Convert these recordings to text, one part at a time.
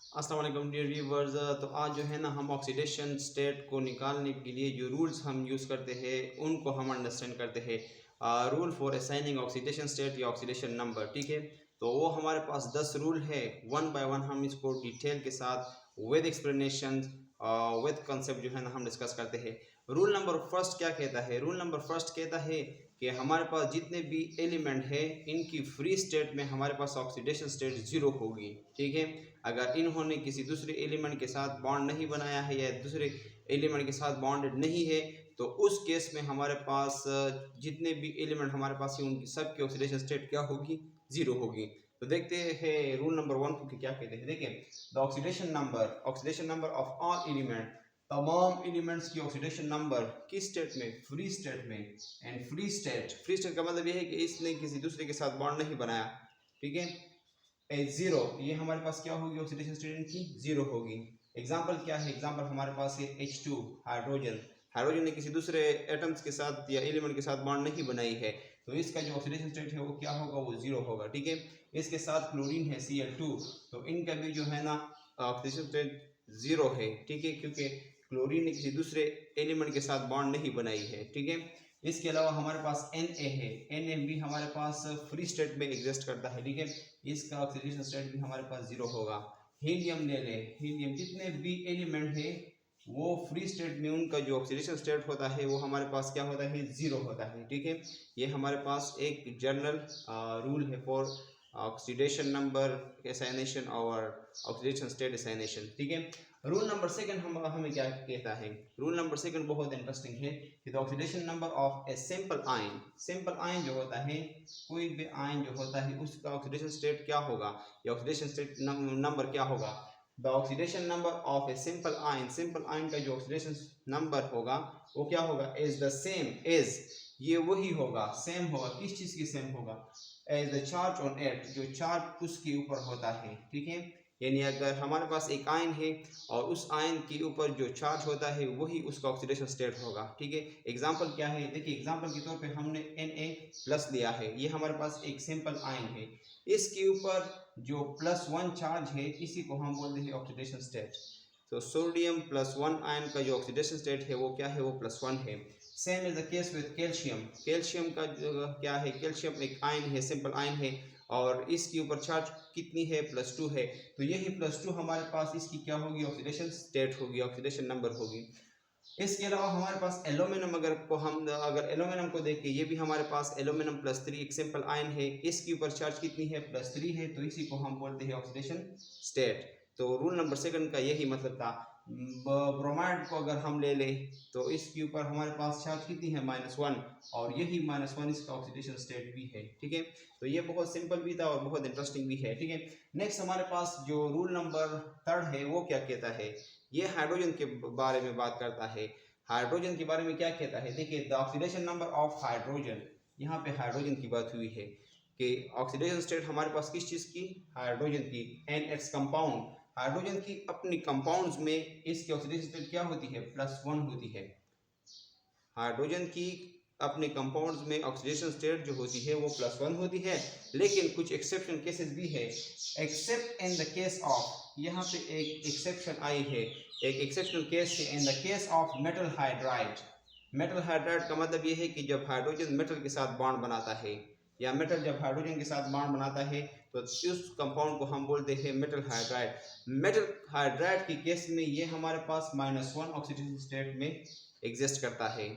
अस्सलाम वालेकुम dear viewers. तो आज जो है ना हम ऑक्सीडेशन स्टेट को निकालने के लिए जो रूल्स हम यूज़ करते हैं उनको हम अंडरस्टैंड करते हैं। Rule for assigning oxidation state या ऑक्सीडेशन नंबर, ठीक है। तो वो हमारे पास 10 रूल है, वन बाय वन हम इसको डिटेल के साथ विद एक्सप्लेनेशन विद कंसेप्ट जो है ना हम डिस्कस करते हैं। रूल नंबर फर्स्ट क्या कहता है? रूल नंबर फर्स्ट कहता है कि हमारे पास जितने भी एलिमेंट है इनकी फ्री स्टेट में हमारे पास ऑक्सीडेशन स्टेट ज़ीरो होगी, ठीक है। अगर इन्होंने किसी दूसरे एलिमेंट के साथ बॉन्ड नहीं बनाया है या दूसरे एलिमेंट के साथ बॉन्डेड नहीं है तो उस केस में हमारे पास जितने भी एलिमेंट हमारे पास हैं उनकी सबकी ऑक्सीडेशन स्टेट क्या होगी? ज़ीरो होगी। तो देखते हैं रूल नंबर वन को क्या कहते हैं। देखिए, the oxidation number of all element, तमाम एलिमेंट्स की ऑक्सीडेशन नंबर किस स्टेट में? फ्री स्टेट में। एंड फ्री स्टेट का मतलब यह है कि इसने किसी दूसरे के साथ बॉन्ड नहीं बनाया, ठीक है। ज़ीरो, ये हमारे पास क्या होगी? ऑक्सीडेशन स्टेट इनकी ज़ीरो होगी। एग्जांपल क्या है? एग्जांपल हमारे पास है H2 हाइड्रोजन। हाइड्रोजन ने किसी दूसरे एटम्स के साथ या एलिमेंट के साथ बॉन्ड नहीं बनाई है तो इसका जो ऑक्सीडेशन स्टेट है वो क्या होगा? वो ज़ीरो होगा, ठीक है। इसके साथ क्लोरीन है Cl2, तो इनका भी जो है ना ऑक्सीडेशन स्टेट ज़ीरो है, ठीक है, क्योंकि क्लोरीन ने किसी दूसरे एलिमेंट के साथ बॉन्ड नहीं बनाई है, ठीक है। इसके अलावा हमारे पास Na है, Na भी हमारे पास फ्री स्टेट में एग्जिस्ट करता है, ठीक है। इसका ऑक्सीडेशन स्टेट भी हमारे पास ज़ीरो होगा। हीलियम ले ले, हीलियम जितने भी एलिमेंट है वो फ्री स्टेट में उनका जो ऑक्सीडेशन स्टेट होता है वो हमारे पास क्या होता है? ज़ीरो होता है, ठीक है। ये हमारे पास एक जनरल रूल है फॉर ऑक्सीडेशन नंबर एसाइनेशन और ऑक्सीडेशन स्टेट एसाइनेशन, ठीक है। रूल नंबर सेकंड हमें क्या कहता है? रूल नंबर सेकंड बहुत इंटरेस्टिंग है कि the oxidation number of a simple ion जो होता है, कोई भी आयन जो होता है उसका ऑक्सीडेशन स्टेट क्या होगा या ऑक्सीडेशन स्टेट नंबर क्या होगा? The oxidation number of a simple ion का जो ऑक्सीडेशन नंबर होगा वो क्या होगा? इज द सेम एज, ये वही होगा, सेम होगा, किस चीज़ की सेम होगा? As the charge on it, जो चार्ज उसके ऊपर होता है, ठीक है। यानी अगर हमारे पास एक आयन है और उस आयन के ऊपर जो चार्ज होता है वही उसका ऑक्सीडेशन स्टेट होगा, ठीक है। एग्जांपल क्या है? देखिए, एग्जांपल के तौर पे हमने Na+ लिया है, ये हमारे पास एक सिंपल आयन है, इसके ऊपर जो +1 चार्ज है इसी को हम बोलते हैं ऑक्सीडेशन स्टेट। तो सोडियम +1 आयन का जो ऑक्सीडेशन स्टेट है वो क्या है? वो +1 है। Same is the case with calcium. Calcium का जो क्या है? कैल्शियम एक आयन है, सिंपल आयन है और इसके ऊपर चार्ज कितनी है? +2 है। तो यही +2 हमारे पास इसकी क्या होगी? ऑक्सीडेशन स्टेट होगी, ऑक्सीडेशन नंबर होगी। इसके अलावा हमारे पास एल्यूमिनियम, अगर एल्यूमिनियम को देखें, ये भी हमारे पास एल्यूमिनियम +3 एक सिंपल आयन है, इसके ऊपर चार्ज कितनी है? +3 है, तो इसी को हम बोलते हैं ऑक्सीडेशन स्टेट। तो रूल नंबर सेकंड का यही मतलब था। ब्रोमाइड को अगर हम ले लें तो इसके ऊपर हमारे पास चार्ज कितनी है? -1, और यही -1 इसका ऑक्सीडेशन स्टेट भी है, ठीक है। तो ये बहुत सिंपल भी था और बहुत इंटरेस्टिंग भी है, ठीक है। नेक्स्ट हमारे पास जो रूल नंबर थर्ड है वो क्या कहता है? ये हाइड्रोजन के बारे में बात करता है। हाइड्रोजन के बारे में क्या कहता है? देखिए, the oxidation number of hydrogen, यहाँ पे हाइड्रोजन की बात हुई है कि ऑक्सीडेशन स्टेट हमारे पास किस चीज़ की? हाइड्रोजन की। एंड इट्स कंपाउंड, हाइड्रोजन की अपनी कंपाउंड्स में इसकी ऑक्सीडेशन स्टेट क्या होती है? +1 होती है। हाइड्रोजन की अपने कंपाउंड्स में ऑक्सीडेशन स्टेट जो होती है वो +1 होती है, लेकिन कुछ एक्सेप्शन केसेस भी है। Accept in the case of, यहाँ पे एक एक्सेप्शन आई है, एक एक्सेप्शनल केस है, in the case of metal hydride. Metal hydride का मतलब ये है कि जब हाइड्रोजन मेटल के साथ बॉन्ड बनाता है या मेटल जब हाइड्रोजन के साथ बॉन्ड बनाता है तो उस कंपाउंड को हम बोलते हैं मेटल हाइड्राइड। मेटल हाइड्राइड के केस में ये हमारे पास -1 ऑक्सीडेशन स्टेट में एग्जिस्ट करता है।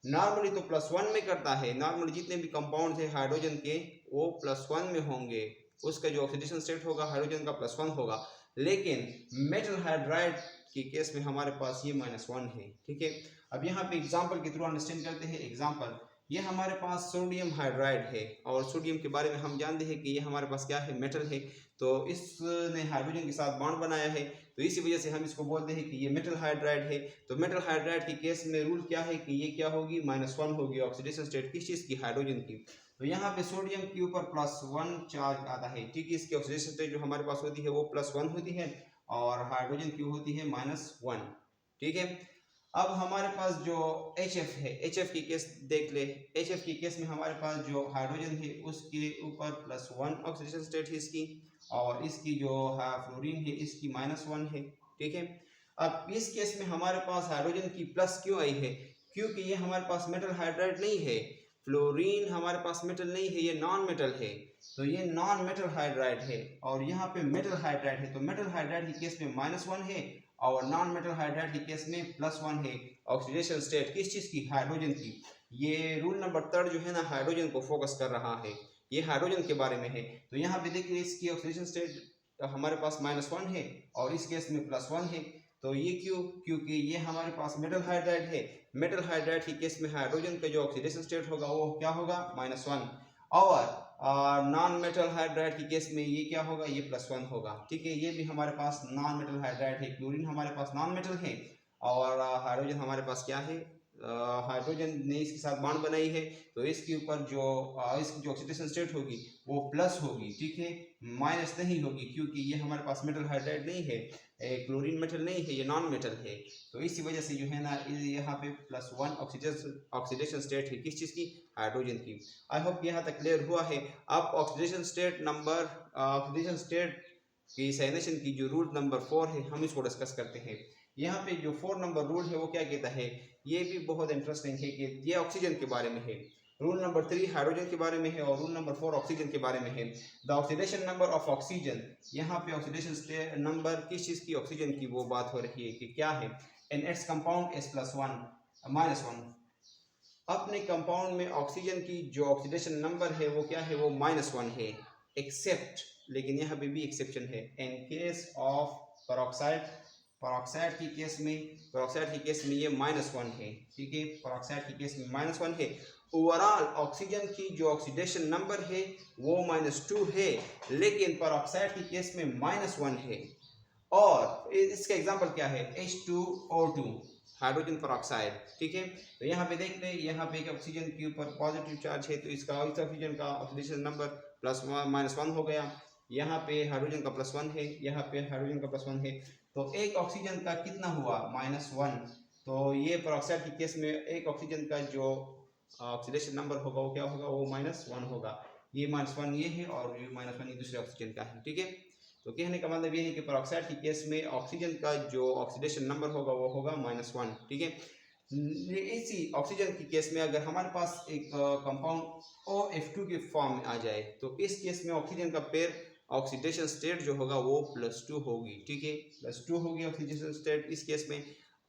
नॉर्मली तो +1 में करता है, नॉर्मली जितने भी कंपाउंड है हाइड्रोजन के वो +1 में होंगे, उसका जो ऑक्सीडेशन स्टेट होगा हाइड्रोजन का +1 होगा, लेकिन मेटल हाइड्राइड के केस में हमारे पास ये -1 है, ठीक है। अब यहाँ पे एग्जांपल के थ्रू अंडरस्टैंड करते हैं। एग्जांपल, ये हमारे पास सोडियम हाइड्राइड है और सोडियम के बारे में हम जानते हैं कि ये हमारे पास क्या है? मेटल है। तो इसने हाइड्रोजन के साथ बॉन्ड बनाया है तो इसी वजह से हम इसको बोलते हैं कि ये मेटल हाइड्राइड है। तो मेटल हाइड्राइड के केस में रूल क्या है कि ये क्या होगी? -1 होगी ऑक्सीडेशन स्टेट किस चीज़ की? हाइड्रोजन की। तो यहाँ पे सोडियम के ऊपर +1 चार्ज आता है, ठीक है। इसकी ऑक्सीडेशन स्टेट जो हमारे पास होती है वो +1 होती है और हाइड्रोजन की होती है -1, ठीक है। अब हमारे पास जो HF है, HF की केस देख ले। HF की केस में हमारे पास जो हाइड्रोजन है उसके ऊपर +1 ऑक्सीडेशन स्टेट है इसकी, और इसकी जो है फ्लोरीन है इसकी -1 है, ठीक है। अब इस केस में हमारे पास हाइड्रोजन की प्लस क्यों आई है? क्योंकि ये हमारे पास मेटल हाइड्राइड नहीं है, फ्लोरीन हमारे पास मेटल नहीं है, ये नॉन मेटल है, तो ये नॉन मेटल हाइड्राइड है, और यहाँ पे मेटल हाइड्राइड है, तो मेटल हाइड्राइड की केस में -1 है और नॉन मेटल हाइड्राइड की केस में +1 है। ऑक्सीडेशन स्टेट किस चीज़ की? हाइड्रोजन की। ये रूल नंबर 3 जो है ना हाइड्रोजन को फोकस कर रहा है, ये हाइड्रोजन के बारे में है। तो यहाँ पे देखिए इसकी ऑक्सीडेशन स्टेट हमारे पास -1 है और इस केस में +1 है। तो ये क्यों? क्योंकि ये हमारे पास मेटल हाइड्राइड है। मेटल हाइड्राइड की केस में हाइड्रोजन का जो ऑक्सीडेशन स्टेट होगा वो क्या होगा? -1, और नॉन मेटल हाइड्राइड की केस में ये क्या होगा? ये +1 होगा, ठीक है। ये भी हमारे पास नॉन मेटल हाइड्राइड है। क्लोरीन हमारे पास नॉन मेटल है और हाइड्रोजन हमारे पास क्या है? हाइड्रोजन ने इसके साथ बॉन्ड बनाई है, तो इसके ऊपर जो इसकी जो ऑक्सीडेशन स्टेट होगी वो प्लस होगी, ठीक है, माइनस नहीं होगी, क्योंकि ये हमारे पास मेटल हाइड्राइड नहीं है, क्लोरीन मेटल नहीं है, ये नॉन मेटल है। तो इसी वजह से जो है ना यहाँ पे +1 ऑक्सीडेशन स्टेट है किस चीज़ की? हाइड्रोजन की। आई होप यहाँ तक क्लियर हुआ है। अब ऑक्सीडेशन स्टेट की साइनेशन की जो रूल नंबर 4 है हम इसको डिस्कस करते हैं। यहाँ पे जो 4 नंबर रूल है वो क्या कहता है? ये भी बहुत इंटरेस्टिंग है कि ये ऑक्सीजन के बारे में है। रूल नंबर 3 हाइड्रोजन के बारे में है और रूल नंबर 4 ऑक्सीजन के बारे में है। The oxidation number of oxygen, यहाँ पे ऑक्सीडेशन नंबर किस चीज़ की? ऑक्सीजन की वो बात हो रही है कि क्या है? इन इट्स कंपाउंड S+1 अपने कंपाउंड में ऑक्सीजन की जो ऑक्सीडेशन नंबर है वो क्या है? वो -1 है, एक्सेप्ट, लेकिन यहाँ पे भी एक्सेप्शन है, in case of peroxide. Peroxide की केस में ये -1 है, ठीक है। पेरोक्साइड की केस में -1 है। ओवरऑल ऑक्सीजन की जो ऑक्सीडेशन नंबर है वो -2 है, लेकिन पेरोक्साइड की केस में -1 है। और इसका एग्जांपल क्या है? H2O2 हाइड्रोजन पेरोक्साइड, ठीक है। तो यहाँ पे देख ले, यहाँ पे एक ऑक्सीजन के ऊपर पॉजिटिव चार्ज है, तो इसका इस ऑक्सीजन का ऑक्सीडेशन नंबर +1 हो गया। यहाँ पे हाइड्रोजन का +1 है, यहाँ पे हाइड्रोजन का +1 है, तो एक ऑक्सीजन का कितना हुआ? -1। तो ये पेरोक्साइड की केस में एक ऑक्सीजन का जो ऑक्सीडेशन नंबर होगा वो क्या होगा? वो -1 होगा। ये -1 ये है और ये -1 ये दूसरे ऑक्सीजन का है, ठीक है। तो कहने का मतलब ये है कि पेरोक्साइड की केस में ऑक्सीजन का जो ऑक्सीडेशन नंबर होगा वो होगा -1, ठीक है। इसी ऑक्सीजन की केस में अगर हमारे पास एक कंपाउंड OF2 के फॉर्म में आ जाए, तो इस केस में ऑक्सीजन का पेयर ऑक्सीडेशन स्टेट जो होगा वो +2 होगी, ठीक है। +2 होगी ऑक्सीडेशन स्टेट इस केस में,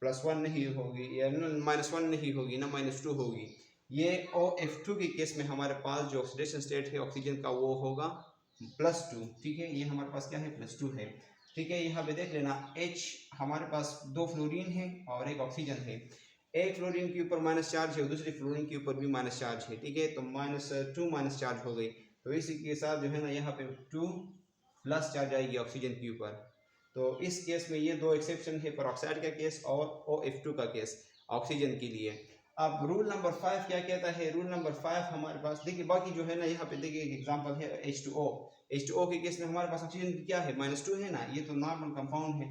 +1 नहीं होगी या -1 नहीं होगी ना -2 होगी। ये OF2 के केस में हमारे पास जो ऑक्सीडेशन स्टेट है ऑक्सीजन का वो होगा +2, ठीक है। ये हमारे पास क्या है? +2 है, ठीक है। यहाँ पे देख लेना H हमारे पास 2 फ्लोरीन है और एक ऑक्सीजन है। एक फ्लोरीन के ऊपर माइनस चार्ज है और दूसरी फ्लोरीन के ऊपर भी माइनस चार्ज है, ठीक है। तो -2 माइनस चार्ज हो गई, तो इसी के साथ जो है ना यहाँ पे 2 प्लस चार्ज आएगी ऑक्सीजन के ऊपर। तो इस केस में ये दो एक्सेप्शन है, पेरोक्साइड का केस और OF2 का केस ऑक्सीजन के लिए। अब रूल नंबर 5 क्या कहता है? रूल नंबर 5 हमारे पास देखिए, बाकी जो है ना यहाँ पे देखिए एक एग्जांपल है H2O के केस में हमारे पास ऑक्सीजन क्या है? -2 है ना, ये तो नॉर्मल कंपाउंड है,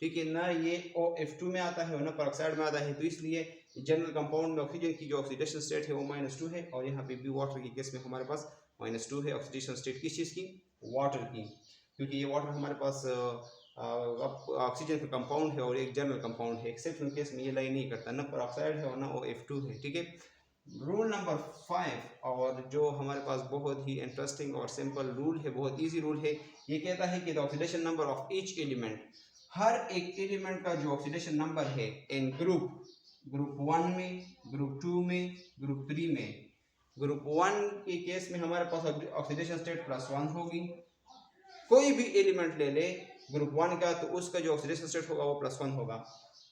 ठीक है ना। ये OF2 में आता है और ना पेरोक्साइड में आता है, तो इसलिए जनरल कंपाउंड में ऑक्सीजन की जो ऑक्सीडेशन स्टेट है वो -2 है, और यहाँ पे भी वाटर के केस में हमारे पास -2 है ऑक्सीडेशन स्टेट किस चीज़ की? वाटर की, क्योंकि ये वाटर हमारे पास ऑक्सीजन का कंपाउंड है और एक जनरल कंपाउंड है। एक्सेप्शन केस में ये लाई नहीं करता, ना पेरोक्साइड है और ना OF2 है, ठीक है। रूल नंबर 5 और जो हमारे पास बहुत ही इंटरेस्टिंग और सिंपल रूल है, बहुत इजी रूल है, ये कहता है कि the oxidation number of each element, हर एक एलिमेंट का जो ऑक्सीडेशन नंबर है इन ग्रुप 1 में, ग्रुप 2 में, ग्रुप 3 में। ग्रुप 1 के केस में हमारे पास ऑक्सीडेशन स्टेट +1 होगी। कोई भी एलिमेंट ले ले ग्रुप 1 का, तो उसका जो ऑक्सीडेशन स्टेट होगा वो +1 होगा।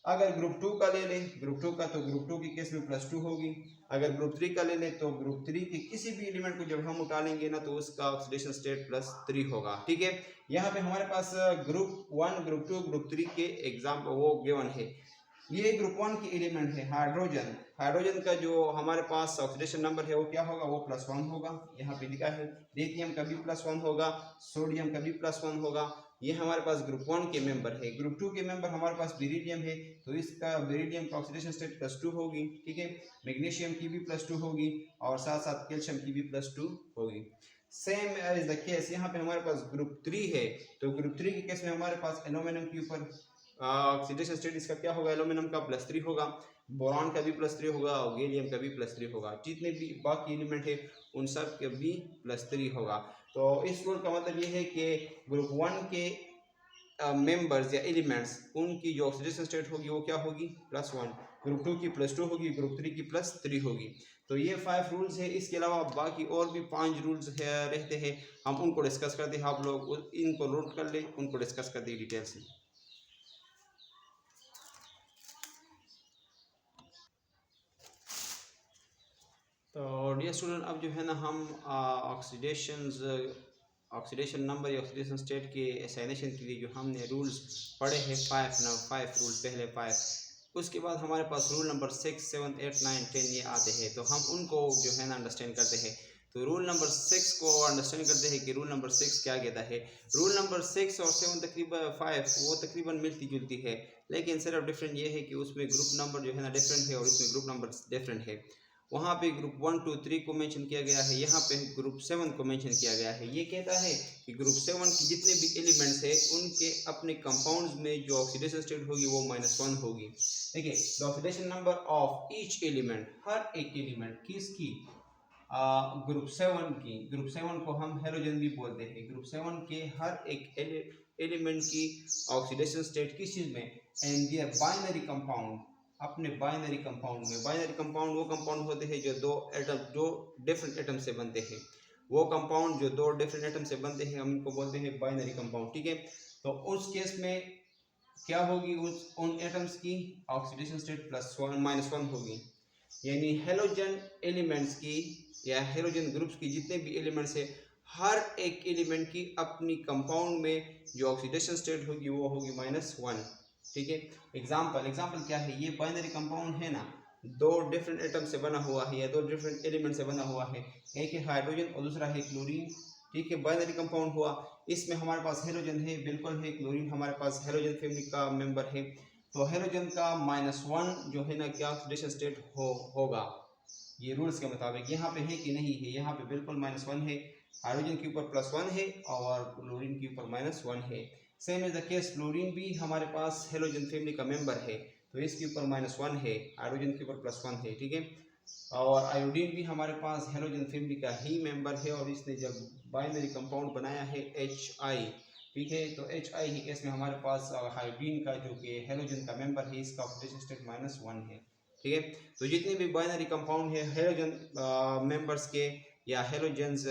अगर ग्रुप 2 का ले लें, ग्रुप 2 का, तो ग्रुप 2 के केस में +2 होगी। अगर ग्रुप 3 का ले लें, तो ग्रुप 3 के किसी भी एलिमेंट को जब हम उठा लेंगे ना, तो उसका ऑक्सीडेशन स्टेट +3 होगा, ठीक है। यहाँ पे हमारे पास ग्रुप 1, ग्रुप 2, ग्रुप 3 के एग्जाम्पल वो गिवन है। ये ग्रुप 1 के एलिमेंट है हाइड्रोजन। हाइड्रोजन का जो हमारे पास ऑक्सीडेशन नंबर है वो क्या होगा? वो +1 होगा। यहाँ पे लिखा है लिथियम का भी +1 होगा, सोडियम का भी +1 होगा, ये हमारे पास ग्रुप 1 के मेंबर है। ग्रुप 2 के मेंबर हमारे पास बेरिलियम है, तो इसका बेरिलियम का ऑक्सीडेशन स्टेट +2 होगी, ठीक है। मैग्नीशियम की भी +2 होगी और साथ साथ कैल्शियम की भी +2 होगी। सेम इज द केस यहाँ पे हमारे पास ग्रुप 3 है, तो ग्रुप 3 के केस में हमारे पास एल्यूमिनियम के ऊपर ऑक्सीडेशन स्टेट इसका क्या होगा, एल्यूमिनियम का +3 होगा, बोरॉन का भी +3 होगा और गैलियम का भी +3 होगा। जितने भी बाकी एलिमेंट है उन सब के भी +3 होगा। तो इस रूल का मतलब ये है कि ग्रुप 1 के मेंबर्स या एलिमेंट्स उनकी जो ऑक्सीडेशन स्टेट होगी वो क्या होगी, +1। ग्रुप 2 की +2 होगी, ग्रुप 3 की +3 होगी। तो ये 5 रूल्स है। इसके अलावा बाकी और भी 5 रूल्स रहते हैं, हम उनको डिस्कस करते हैं। आप लोग इनको नोट कर ले, उनको डिस्कस करते हैं डिटेल से। तो डियर स्टूडेंट, अब जो है ना हम ऑक्सीडेशन नंबर या ऑक्सीडेशन स्टेट के असाइनेशन के लिए जो हमने रूल्स पढ़े हैं 5 रूल, पहले 5, उसके बाद हमारे पास रूल नंबर 6, 7, 8, 9, 10 ये आते हैं। तो हम उनको जो है ना अंडरस्टैंड करते हैं। तो रूल नंबर 6 को अंडरस्टैंड करते हैं कि रूल नंबर 6 क्या कहता है। रूल नंबर 6 और 7 तकरीबन 5 वो तकरीबन मिलती जुलती है, लेकिन सिर्फ डिफरेंट ये है कि उसमें ग्रुप नंबर जो है ना डिफरेंट है और इसमें ग्रुप नंबर डिफरेंट है। वहाँ पे ग्रुप 1, 2, 3 को मेंशन किया गया है, यहाँ पे ग्रुप 7 को मेंशन किया गया है। ये कहता है कि ग्रुप 7 की जितने भी एलिमेंट्स है उनके अपने कंपाउंड्स में जो ऑक्सीडेशन स्टेट होगी वो -1 होगी। देखिए, the oxidation number of each element, हर एक एलिमेंट किसकी, ग्रुप 7 की, ग्रुप 7 को हम हेलोजन भी बोलते हैं। ग्रुप 7 के हर एक एलिमेंट की ऑक्सीडेशन स्टेट किस चीज़ में, एंड देयर बाइनरी कंपाउंड, अपने बाइनरी कंपाउंड में। बाइनरी कंपाउंड वो कंपाउंड होते हैं जो दो डिफरेंट एटम से बनते हैं। वो कंपाउंड जो 2 डिफरेंट एटम से बनते हैं हम इनको बोलते हैं बाइनरी कंपाउंड, ठीक है। तो उस केस में क्या होगी, उन एटम्स की ऑक्सीडेशन स्टेट +1 होगी। यानी हेलोजन एलिमेंट्स की या हेलोजन ग्रुप्स की जितने भी एलिमेंट्स है, हर एक एलिमेंट की अपनी कंपाउंड में जो ऑक्सीडेशन स्टेट होगी वो होगी -1, ठीक है। एग्जाम्पल क्या है, ये बाइनरी कंपाउंड है ना, 2 डिफरेंट एटम से बना हुआ है या 2 डिफरेंट एलिमेंट से बना हुआ है। एक है हाइड्रोजन और दूसरा है क्लोरीन, ठीक है। बाइनरी कंपाउंड हुआ, इसमें हमारे पास हेलोजन है, बिल्कुल है। क्लोरीन हमारे पास हेलोजन फैमिली का मेंबर है। तो हेलोजन का -1 जो है ना क्या ऑक्सीडेशन स्टेट होगा, ये रूल्स के मुताबिक। यहाँ पे है कि नहीं है, यहाँ पे बिल्कुल -1 है। हाइड्रोजन के ऊपर +1 है और क्लोरीन के ऊपर -1 है। Same is the case, fluorine भी हमारे पास हेलोजन फैमिली का मेंबर है, तो इसके ऊपर -1 है, हाइड्रोजन के ऊपर +1 है, ठीक है। और आयोडीन भी हमारे पास हेलोजन फैमिली का ही मेंबर है और इसने जब बाइनरी कंपाउंड बनाया है HI, ठीक है। तो HI के केस में हमारे पास आयोडीन का जो कि हेलोजन का मेंबर है, इसका ऑक्सीडेशन स्टेट -1 है, ठीक है। तो जितने भी बाइनरी कंपाउंड है हेलोजन मेंबर्स के या हेलोजन्स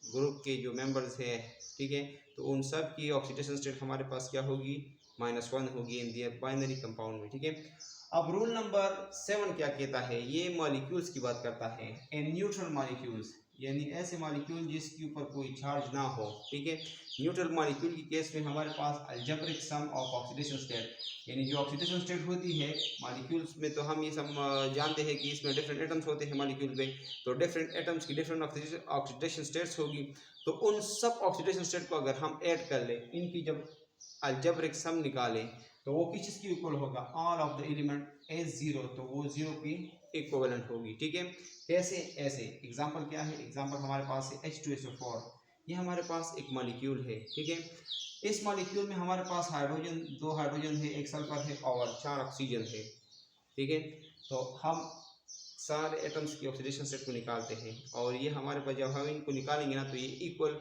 ग्रुप के जो मेंबर्स है, ठीक है, तो उन सब की ऑक्सीडेशन स्टेट हमारे पास क्या होगी, -1 होगी इन दियर बाइनरी कंपाउंड में, ठीक है। अब रूल नंबर 7 क्या कहता है, ये मॉलिक्यूल्स की बात करता है। ए न्यूट्रल मॉलिक्यूल्स, यानी ऐसे मॉलिक्यूल जिसके ऊपर कोई चार्ज ना हो, ठीक है। न्यूट्रल मॉलिक्यूल की केस में हमारे पास algebraic sum of oxidation state, यानी जो ऑक्सीडेशन स्टेट होती है मॉलिक्यूल्स में, तो हम ये सब जानते हैं कि इसमें डिफरेंट एटम्स होते हैं मॉलिक्यूल में, तो डिफरेंट एटम्स की डिफरेंट ऑक्सीडेशन स्टेट्स होगी। तो उन सब ऑक्सीडेशन स्टेट को अगर हम ऐड कर लें, इनकी जब अलजेब्रिक सम निकालें, तो वो किस चीज़ की इक्वल होगा, all of the element as 0, तो वो 0 की इक्विवेलेंट होगी, ठीक है। कैसे, ऐसे एग्जांपल क्या है, एग्जांपल हमारे पास है H2SO4, ये हमारे पास एक मॉलिक्यूल है, ठीक है। इस मॉलिक्यूल में हमारे पास हाइड्रोजन, 2 हाइड्रोजन है, 1 सल्फर है और 4 ऑक्सीजन है, ठीक है। तो हम सारे एटम्स की ऑक्सीडेशन स्टेट को निकालते हैं और ये हमारे पास जब हम इनको निकालेंगे ना तो ये इक्वल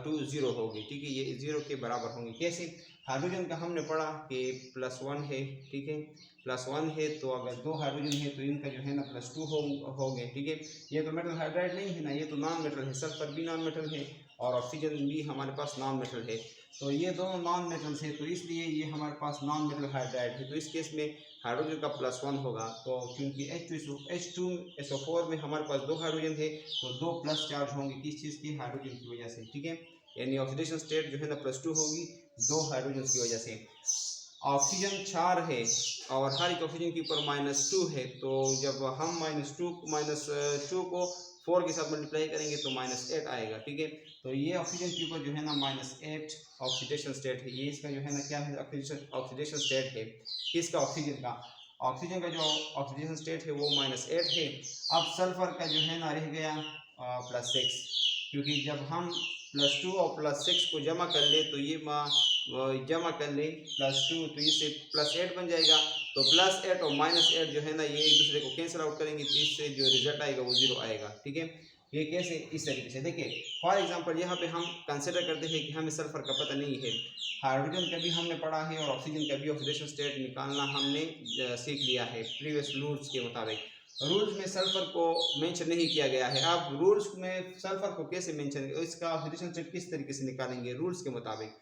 टू 0 होगी, ठीक है। ये 0 के बराबर होंगे। कैसे, हाइड्रोजन का हमने पढ़ा कि +1 है, ठीक है। +1 है तो अगर 2 हाइड्रोजन है तो इनका जो है ना +2 हो गए, ठीक है। ये तो मेटल हाइड्राइड नहीं है ना, ये तो नॉन मेटल है। सल्फर भी नॉन मेटल है और ऑक्सीजन भी हमारे पास नॉन मेटल है। तो ये दोनों नॉन मेटल्स है, तो इसलिए ये हमारे पास नॉन मेटल हाइड्राइड है। तो इस केस में हाइड्रोजन का +1 होगा। तो क्योंकि H2SO4 में हमारे पास 2 हाइड्रोजन है तो 2 प्लस चार्ज होंगे किस चीज़ की, हाइड्रोजन की वजह से, ठीक है। यानी ऑक्सीडेशन स्टेट जो है ना +2 होगी 2 हाइड्रोजन की वजह से। ऑक्सीजन 4 है और हर एक ऑक्सीजन के ऊपर -2 है, तो जब हम -2 को 4 के साथ मल्टीप्लाई करेंगे तो -8 आएगा, ठीक है। तो ये ऑक्सीजन के ऊपर जो है ना -8 ऑक्सीडेशन स्टेट है। ये इसका जो है ना क्या है, ऑक्सीडेशन स्टेट है किसका, ऑक्सीजन का जो ऑक्सीडेशन स्टेट है वो -8 है। अब सल्फर का जो है ना रह गया +6, क्योंकि जब हम +2 और +6 को जमा कर ले तो ये जमा कर ले +2 तो इससे +8 बन जाएगा। तो +8 और -8 जो है ना ये एक दूसरे को कैंसिल आउट करेंगे तो इससे जो रिजल्ट आएगा वो 0 आएगा, ठीक है। ये कैसे, इस तरीके से देखिए। फॉर एग्जांपल यहाँ पे हम कंसिडर करते हैं कि हमें सल्फर का पता नहीं है, हाइड्रोजन का भी हमने पढ़ा है और ऑक्सीजन का भी ऑक्सीडेशन स्टेट निकालना हमने सीख लिया है प्रीवियस रूल्स के मुताबिक। रूल्स में सल्फर को मेंशन नहीं किया गया है। आप रूल्स में सल्फर को कैसे मेंशन, इसका ऑक्सीडेशन स्टेट किस तरीके से निकालेंगे रूल्स के मुताबिक।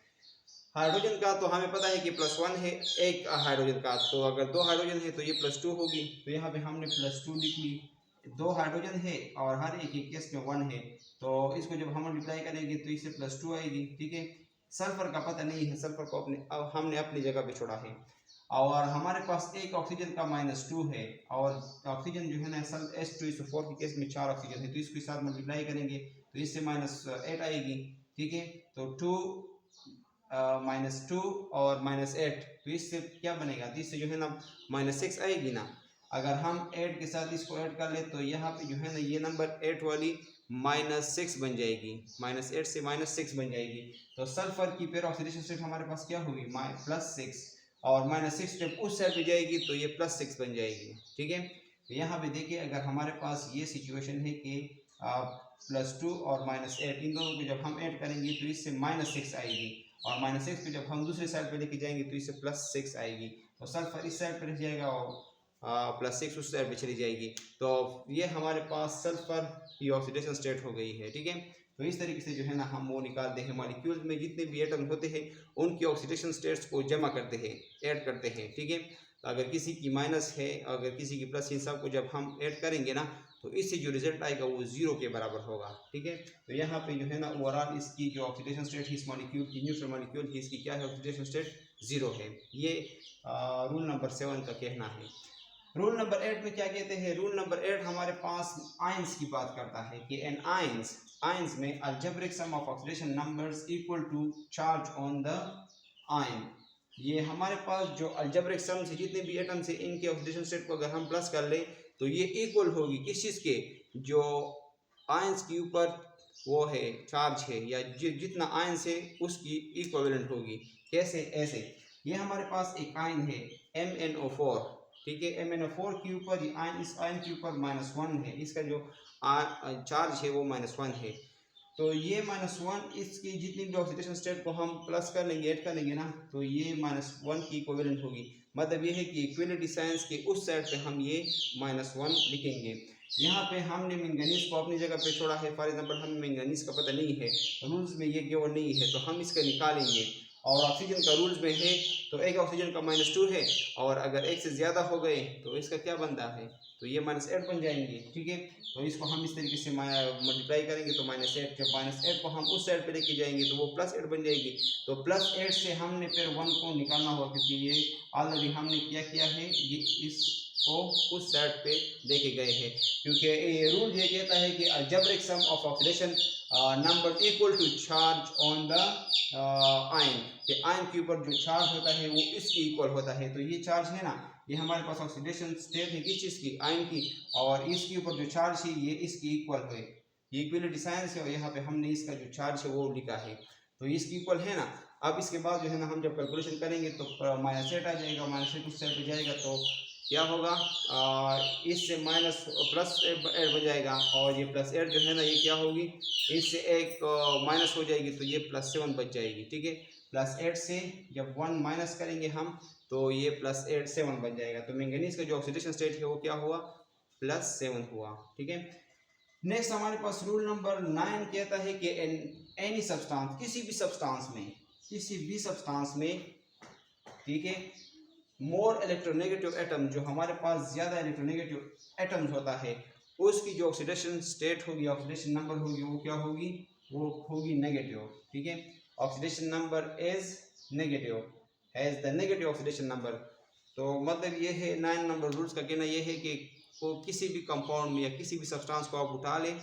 हाइड्रोजन का तो हमें पता है कि +1 है एक हाइड्रोजन का, तो अगर 2 हाइड्रोजन है तो ये +2 होगी। तो यहाँ पे हमने +2 लिख ली। 2 हाइड्रोजन है और हर एक केस में 1 है, तो इसको जब हम मल्टीप्लाई करेंगे तो इससे +2 आएगी, ठीक है। सल्फर का पता नहीं है, सल्फर को हमने अपनी जगह पे छोड़ा है। और हमारे पास एक ऑक्सीजन का -2 है और ऑक्सीजन जो है ना H2SO4 के केस में 4 ऑक्सीजन है, तो इसके साथ मल्टीप्लाई करेंगे तो इससे -8 आएगी, ठीक है। तो 2 -2 और -8, तो इससे क्या बनेगा, तो इससे जो है ना -6 आएगी ना। अगर हम 8 के साथ इसको ऐड कर ले तो यहाँ पे जो है ना ये नंबर 8 वाली -6 बन जाएगी, -8 से -6 बन जाएगी। तो सल्फर की पेयर ऑक्सीडेशन स्टेट हमारे पास क्या होगी, +6 और -6 जब उस साइड पे जाएगी तो ये +6 बन जाएगी, ठीक है। तो यहाँ पे देखिए अगर हमारे पास ये सिचुएशन है कि +2 और -8 इन दोनों को जब हम ऐड करेंगे तो इससे -6 आएगी और -6 को जब हम दूसरे साइड पे लेके जाएंगे तो इससे +6 आएगी। तो सल्फर इस साइड पे रह जाएगा और +6 उस साइड पे चली जाएगी। तो ये हमारे पास सल्फर की ऑक्सीडेशन स्टेट हो गई है, ठीक है। तो इस तरीके से जो है ना हम वो निकालते हैं, मॉलिक्यूल्स में जितने भी एटम होते हैं उनकी ऑक्सीडेशन स्टेट्स को जमा करते हैं, ऐड करते हैं, ठीक है। अगर किसी की माइनस है, अगर किसी की प्लस, इन सब को जब हम ऐड करेंगे ना तो इससे जो रिजल्ट आएगा वो 0 के बराबर होगा, ठीक है। तो यहाँ पे जो है ना ओवरऑल इसकी जो ऑक्सीडेशन स्टेट है इस मॉलिक्यूल की, न्यूट्रल मॉलिक्यूल की, इसकी क्या है, ऑक्सीडेशन स्टेट 0 है। ये रूल नंबर 7 का कहना है। रूल नंबर 8 में क्या कहते हैं, रूल नंबर 8 हमारे पास आयंस की बात करता है कि एन आयंस में algebraic sum of oxidation numbers equal to charge on the ion. ये हमारे पास जो अलजेब्रिक सम से जितने भी एटम्स है इनके ऑक्सीडेशन स्टेट को अगर हम प्लस कर ले तो ये इक्वल होगी किस चीज़ के, जो आयंस के ऊपर वो है चार्ज है या जितना आयंस है उसकी इक्विवेलेंट होगी। कैसे, ऐसे ये हमारे पास एक आयन है MnO4, ठीक है। MnO4 के ऊपर इस आयन के ऊपर -1 है, इसका जो चार्ज है वो -1 है। तो ये -1 इसकी जितनी भी ऑक्सीडेशन स्टेट को हम प्लस कर लेंगे, ऐड कर लेंगे ना, तो ये -1 की इक्विवेलेंट होगी। मतलब ये है कि इक्विलिटी साइंस के उस साइड पे हम ये -1 लिखेंगे। यहाँ पे हमने मैंगनीज को अपनी जगह पे छोड़ा है। फॉर एग्जांपल हमें मैंगनीज का पता नहीं है, रूल्स में ये केवल नहीं है, तो हम इसका निकालेंगे। और ऑक्सीजन का रूल्स में है तो एक ऑक्सीजन का -2 है और अगर एक से ज़्यादा हो गए तो इसका क्या बनता है, तो ये -8 बन जाएंगे, ठीक है। तो इसको हम इस तरीके से मल्टीप्लाई करेंगे तो -8, जब -8 को हम उस साइड पे लेके जाएंगे तो वो +8 बन जाएगी। तो +8 से हमने फिर 1 को निकालना होगा, क्योंकि ये ऑलरेडी हमने क्या किया है, ये इसको उस साइड पे लेके गए हैं। क्योंकि ये रूल ये कहता है कि algebraic sum of oxidation number equal to charge on the ion, कि आयन के ऊपर जो चार्ज होता है वो इसके इक्वल होता है। तो ये चार्ज है ना, ये हमारे पास ऑक्सीडेशन स्टेट है किस चीज़ की, आयन की, और इसके ऊपर जो चार्ज है ये इसकी इक्वल है। ये इक्वलिटी साइंस है और यहाँ पे हमने इसका जो चार्ज है वो लिखा है, तो इसकी इक्वल है ना। अब इसके बाद जो है ना हम जब कैलकुलेशन करेंगे तो -8 आ जाएगा, -8 उस साइड पे जाएगा तो क्या होगा, इससे +8 बन जाएगा और ये +8 जो है ना ये क्या होगी, इससे एक माइनस हो जाएगी तो ये +7 बच जाएगी, ठीक है। +8 से जब 1 माइनस करेंगे हम तो ये +8 7 बन जाएगा। तो मैंगनीज का जो ऑक्सीडेशन स्टेट है वो क्या हुआ, +7 हुआ, ठीक है। नेक्स्ट हमारे पास रूल नंबर 9 कहता है कि एनी सब्सटेंस, किसी भी सब्सटेंस में, ठीक है, मोर इलेक्ट्रोनेगेटिव एटम, जो हमारे पास ज़्यादा इलेक्ट्रोनेगेटिव एटम्स होता है उसकी जो ऑक्सीडेशन स्टेट होगी, ऑक्सीडेशन नंबर होगी, वो क्या होगी, वो होगी नेगेटिव, ठीक है। Oxidation number is negative, has the negative oxidation number. तो मतलब ये है 9 नंबर रूल्स का कहना ये है कि को किसी भी कंपाउंड में या किसी भी सब्सटेंस को आप उठा लें,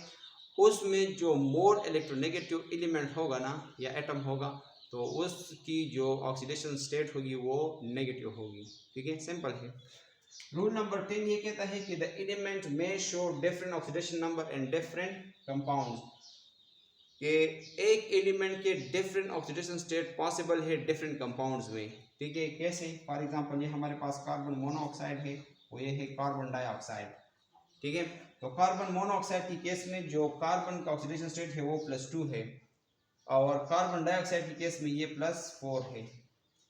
उसमें जो मोर इलेक्ट्रोनेगेटिव एलिमेंट होगा ना या एटम होगा, तो उसकी जो ऑक्सीडेशन स्टेट होगी वो नेगेटिव होगी। ठीक है, सिंपल है। रूल नंबर 10 ये कहता है कि द एलिमेंट में show different oxidation number in different compounds, कि एक एलिमेंट के डिफरेंट ऑक्सीडेशन स्टेट पॉसिबल है डिफरेंट कंपाउंड्स में। ठीक है, कैसे? फॉर एग्जांपल ये हमारे पास कार्बन मोनोऑक्साइड है, वो ये है कार्बन डाइऑक्साइड। ठीक है, तो कार्बन मोनोऑक्साइड की केस में जो कार्बन का ऑक्सीडेशन स्टेट है वो +2 है, और कार्बन डाइऑक्साइड की केस में ये +4 है।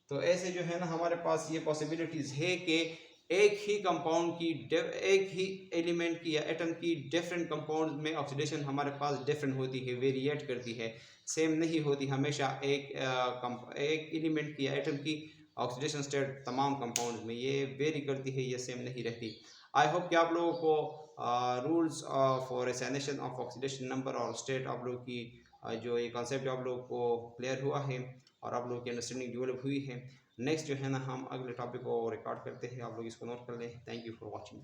तो ऐसे जो है ना हमारे पास ये पॉसिबिलिटीज़ है कि एक ही कंपाउंड की एक ही एलिमेंट की या एटम की डिफरेंट कंपाउंड में ऑक्सीडेशन हमारे पास डिफरेंट होती है, वेरिएट करती है, सेम नहीं होती हमेशा। एक एलिमेंट की या एटम की ऑक्सीडेशन स्टेट तमाम कंपाउंड्स में ये वेरी करती है, ये सेम नहीं रहती। आई होप कि आप लोगों को rules for assignation of oxidation number और स्टेट आप लोगों की जो ये कॉन्सेप्ट आप लोगों को क्लियर हुआ है और आप लोगों की अंडरस्टैंडिंग डेवलप हुई है। नेक्स्ट जो है ना हम अगले टॉपिक को रिकॉर्ड करते हैं, आप लोग इसको नोट कर लें। Thank you for watching.